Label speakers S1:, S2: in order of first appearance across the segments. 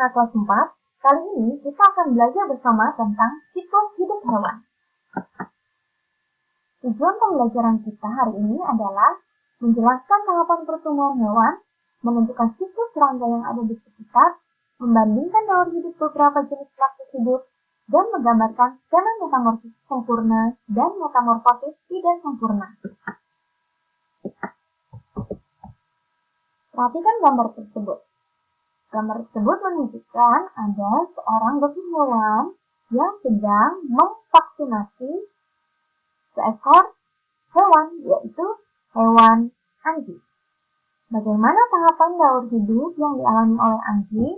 S1: Anak kelas 4, kali ini kita akan belajar bersama tentang siklus hidup hewan. Tujuan pembelajaran kita hari ini adalah menjelaskan tahapan pertumbuhan hewan, menentukan siklus serangga yang ada di sekitar, membandingkan daur hidup beberapa jenis plankton hidup, dan menggambarkan skema metamorfosis sempurna dan metamorfosis tidak sempurna. Perhatikan gambar tersebut. Gambar tersebut menunjukkan ada seorang dokter hewan yang sedang memvaksinasi seekor hewan, yaitu hewan anjing. Bagaimana tahapan daur hidup yang dialami oleh anjing?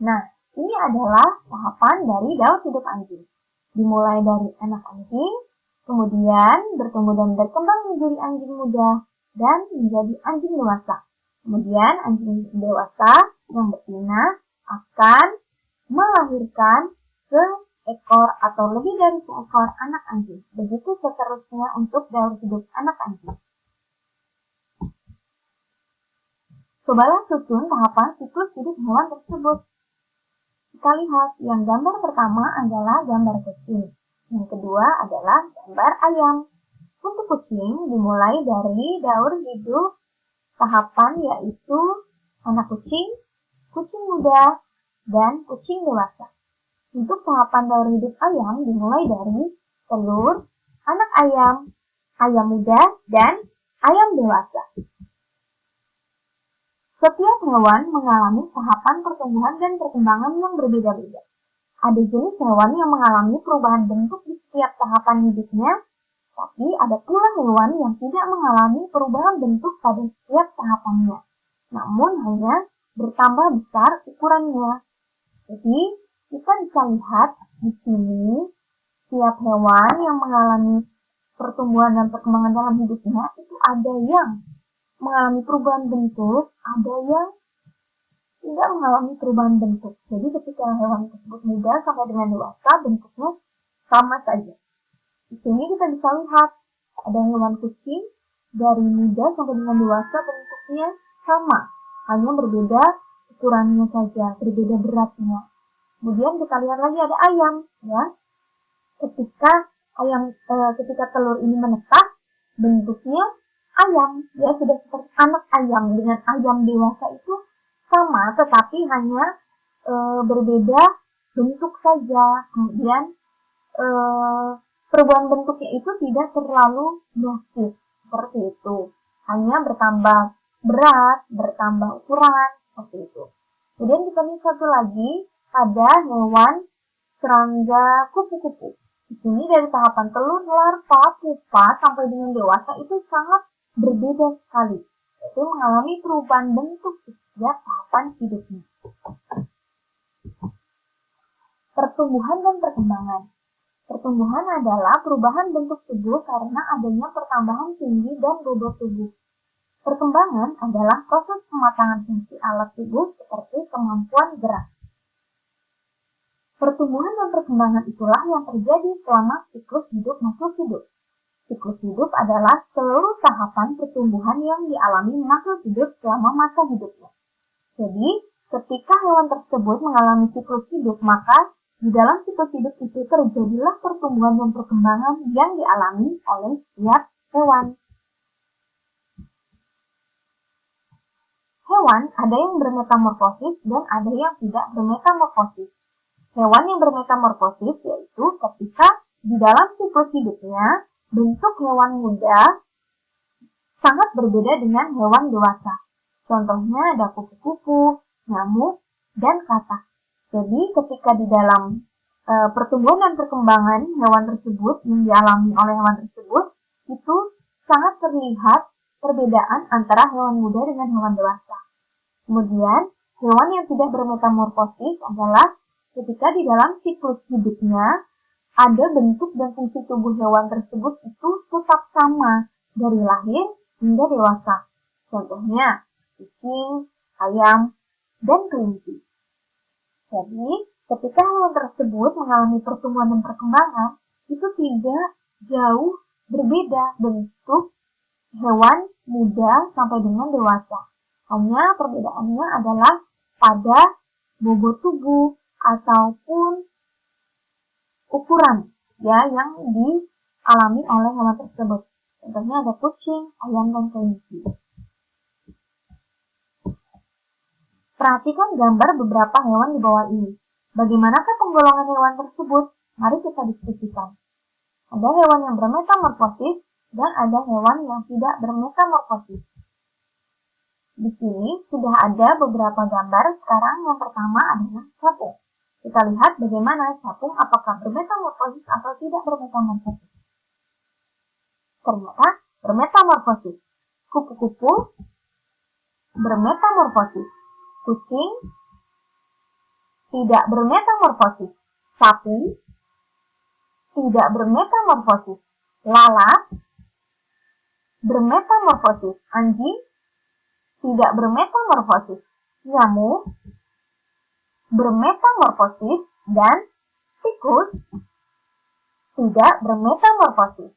S1: Nah, ini adalah tahapan dari daur hidup anjing. Dimulai dari anak anjing, kemudian bertumbuh dan berkembang menjadi anjing muda dan menjadi anjing dewasa. Kemudian anjing dewasa yang betina akan melahirkan seekor atau lebih dari seekor anak anjing. Begitu seterusnya untuk daur hidup anak anjing. Cobalah susun tahapan siklus hidup hewan tersebut. Kita lihat yang gambar pertama adalah gambar kucing. Yang kedua adalah gambar ayam. Untuk kucing dimulai dari daur hidup tahapan yaitu anak kucing, kucing muda, dan kucing dewasa. Untuk tahapan daur hidup ayam dimulai dari telur, anak ayam, ayam muda, dan ayam dewasa. Setiap hewan mengalami tahapan pertumbuhan dan perkembangan yang berbeda-beda. Ada jenis hewan yang mengalami perubahan bentuk di setiap tahapan hidupnya, tapi ada pula hewan yang tidak mengalami perubahan bentuk pada setiap tahapannya, namun hanya bertambah besar ukurannya. Jadi, kita bisa lihat di sini, setiap hewan yang mengalami pertumbuhan dan perkembangan dalam hidupnya, itu ada yang mengalami perubahan bentuk, ada yang tidak mengalami perubahan bentuk. Jadi, ketika hewan tersebut muda sampai dengan dewasa, bentuknya sama saja. Di sini kita bisa lihat ada hewan kucing dari muda sampai dengan dewasa bentuknya sama, hanya berbeda ukurannya saja, berbeda beratnya. Kemudian kita lihat lagi ada ayam, ya. Ketika telur ini menetas, bentuknya ayam, ya sudah seperti anak ayam. Dengan ayam dewasa itu sama, tetapi hanya berbeda bentuk saja. Kemudian perubahan bentuknya itu tidak terlalu drastis, seperti itu. Hanya bertambah berat, bertambah ukuran, seperti itu. Kemudian kita lihat satu lagi, ada hewan serangga kupu-kupu. Di sini dari tahapan telur, larva, pupa, sampai dengan dewasa itu sangat berbeda sekali. Itu mengalami perubahan bentuk di setiap tahapan hidupnya. Pertumbuhan dan perkembangan. Pertumbuhan adalah perubahan bentuk tubuh karena adanya pertambahan tinggi dan bobot tubuh. Perkembangan adalah proses pematangan fungsi alat tubuh seperti kemampuan gerak. Pertumbuhan dan perkembangan itulah yang terjadi selama siklus hidup makhluk hidup. Siklus hidup adalah seluruh tahapan pertumbuhan yang dialami makhluk hidup selama masa hidupnya. Jadi, ketika hewan tersebut mengalami siklus hidup, maka di dalam siklus hidup itu terjadilah pertumbuhan dan perkembangan yang dialami oleh setiap hewan. Hewan ada yang bermetamorfosis dan ada yang tidak bermetamorfosis. Hewan yang bermetamorfosis yaitu ketika di dalam siklus hidupnya bentuk hewan muda sangat berbeda dengan hewan dewasa. Contohnya ada kupu-kupu, nyamuk, dan katak. Jadi ketika di dalam pertumbuhan dan perkembangan hewan tersebut yang dialami oleh hewan tersebut, itu sangat terlihat perbedaan antara hewan muda dengan hewan dewasa. Kemudian, hewan yang tidak bermetamorfosis adalah ketika di dalam siklus hidupnya ada bentuk dan fungsi tubuh hewan tersebut itu tetap sama dari lahir hingga dewasa. Contohnya, kucing, ayam, dan kelinci. Jadi, ketika hewan tersebut mengalami pertumbuhan dan perkembangan, itu tidak jauh berbeda bentuk hewan muda sampai dengan dewasa. Hanya perbedaannya adalah pada bobot tubuh ataupun ukuran ya yang dialami oleh hewan tersebut. Contohnya ada kucing, ayam, dan kelinci. Perhatikan gambar beberapa hewan di bawah ini. Bagaimanakah penggolongan hewan tersebut? Mari kita diskusikan. Ada hewan yang bermetamorfosis dan ada hewan yang tidak bermetamorfosis. Di sini sudah ada beberapa gambar. Sekarang yang pertama adalah capung. Kita lihat bagaimana capung apakah bermetamorfosis atau tidak bermetamorfosis. Ternyata bermetamorfosis. Kupu-kupu bermetamorfosis. Kucing tidak bermetamorfosis. Sapi tidak bermetamorfosis. Lalat bermetamorfosis. Anjing tidak bermetamorfosis. Nyamuk bermetamorfosis dan tikus tidak bermetamorfosis.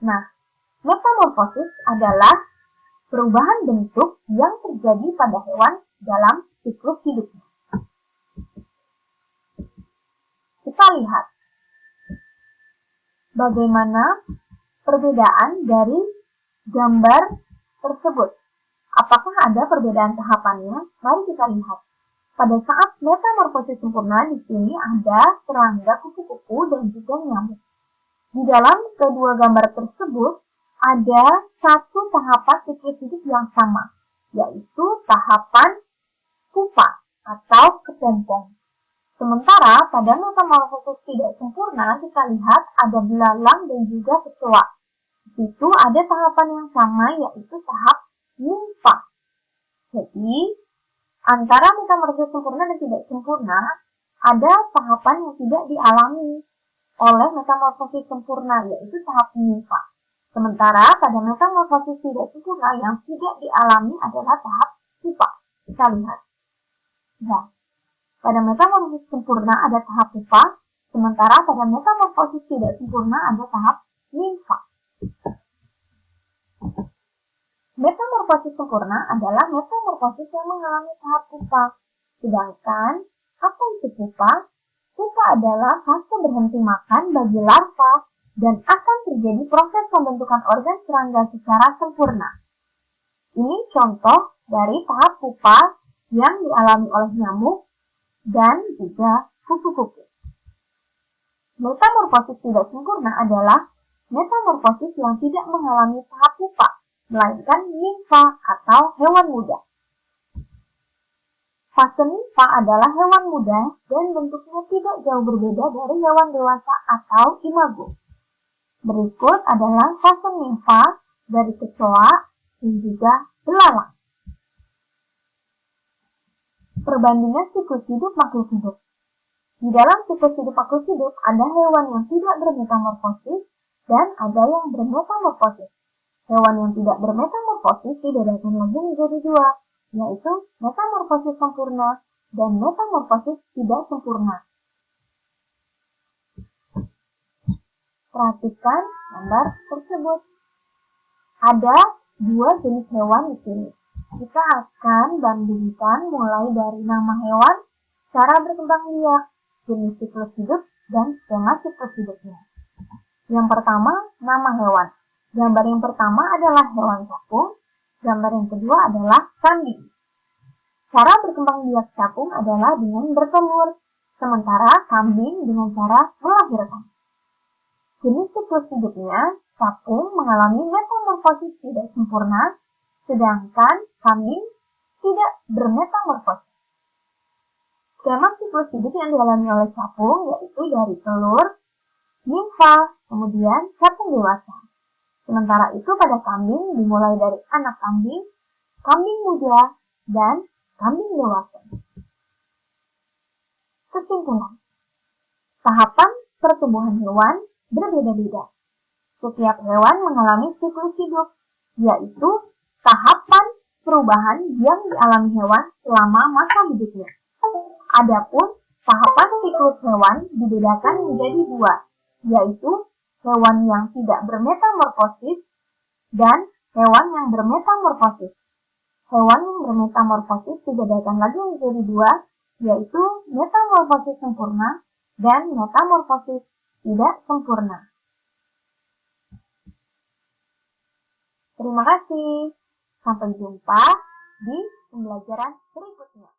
S1: Nah, metamorfosis adalah perubahan bentuk yang terjadi pada hewan dalam siklus hidupnya. Kita lihat bagaimana perbedaan dari gambar tersebut. Apakah ada perbedaan tahapannya? Mari kita lihat. Pada saat metamorfosis sempurna, di sini ada serangga, kupu-kupu, dan juga nyamuk. Di dalam kedua gambar tersebut, ada satu tahapan siklus hidup yang sama, yaitu tahapan pupa atau kepompong. Sementara pada metamorfosis tidak sempurna, kita lihat ada belalang dan juga kecoa. Di situ ada tahapan yang sama, yaitu tahap nimfa. Jadi, antara metamorfosis sempurna dan tidak sempurna, ada tahapan yang tidak dialami oleh metamorfosis sempurna, yaitu tahap nimfa. Sementara pada metamorfosis tidak sempurna yang tidak dialami adalah tahap pupa. Kita lihat. Nah, pada metamorfosis sempurna ada tahap pupa, sementara pada metamorfosis tidak sempurna ada tahap nimfa. Metamorfosis sempurna adalah metamorfosis yang mengalami tahap pupa. Sedangkan, apa itu pupa? Pupa adalah fase berhenti makan bagi larva dan akan terjadi proses pembentukan organ serangga secara sempurna. Ini contoh dari tahap pupa yang dialami oleh nyamuk dan juga kupu-kupu. Metamorfosis tidak sempurna adalah metamorfosis yang tidak mengalami tahap pupa, melainkan nimfa atau hewan muda. Fase nimfa adalah hewan muda dan bentuknya tidak jauh berbeda dari hewan dewasa atau imago. Berikut adalah fase nimfa dari kecoa dan juga belalang. Perbandingan siklus hidup makhluk hidup. Di dalam siklus hidup makhluk hidup ada hewan yang tidak bermetamorfosis dan ada yang bermetamorfosis. Hewan yang tidak bermetamorfosis dibedakan lagi menjadi dua, yaitu metamorfosis sempurna dan metamorfosis tidak sempurna. Perhatikan gambar tersebut. Ada dua jenis hewan di sini. Kita akan bandingkan mulai dari nama hewan, cara berkembang biak, jenis siklus hidup, dan skema siklus hidupnya. Yang pertama, nama hewan. Gambar yang pertama adalah hewan capung, gambar yang kedua adalah kambing. Cara berkembang biak capung adalah dengan bertelur, sementara kambing dengan cara melahirkan. Jenis siklus hidupnya, capung mengalami metamorfosis tidak sempurna, sedangkan kambing tidak bermetamorfosis. Skema siklus hidup yang dialami oleh capung yaitu dari telur, nimfa, kemudian capung dewasa. Sementara itu pada kambing dimulai dari anak kambing, kambing muda, dan kambing dewasa. Kesimpulan. Tahapan pertumbuhan hewan berbeda-beda. Setiap hewan mengalami siklus hidup, yaitu tahapan perubahan yang dialami hewan selama masa hidupnya. Adapun tahapan siklus hewan dibedakan menjadi dua, yaitu hewan yang tidak bermetamorfosis dan hewan yang bermetamorfosis. hewan yang bermetamorfosis dibedakan lagi menjadi dua, yaitu metamorfosis sempurna dan metamorfosis tidak sempurna. Terima kasih. Sampai jumpa di pembelajaran berikutnya.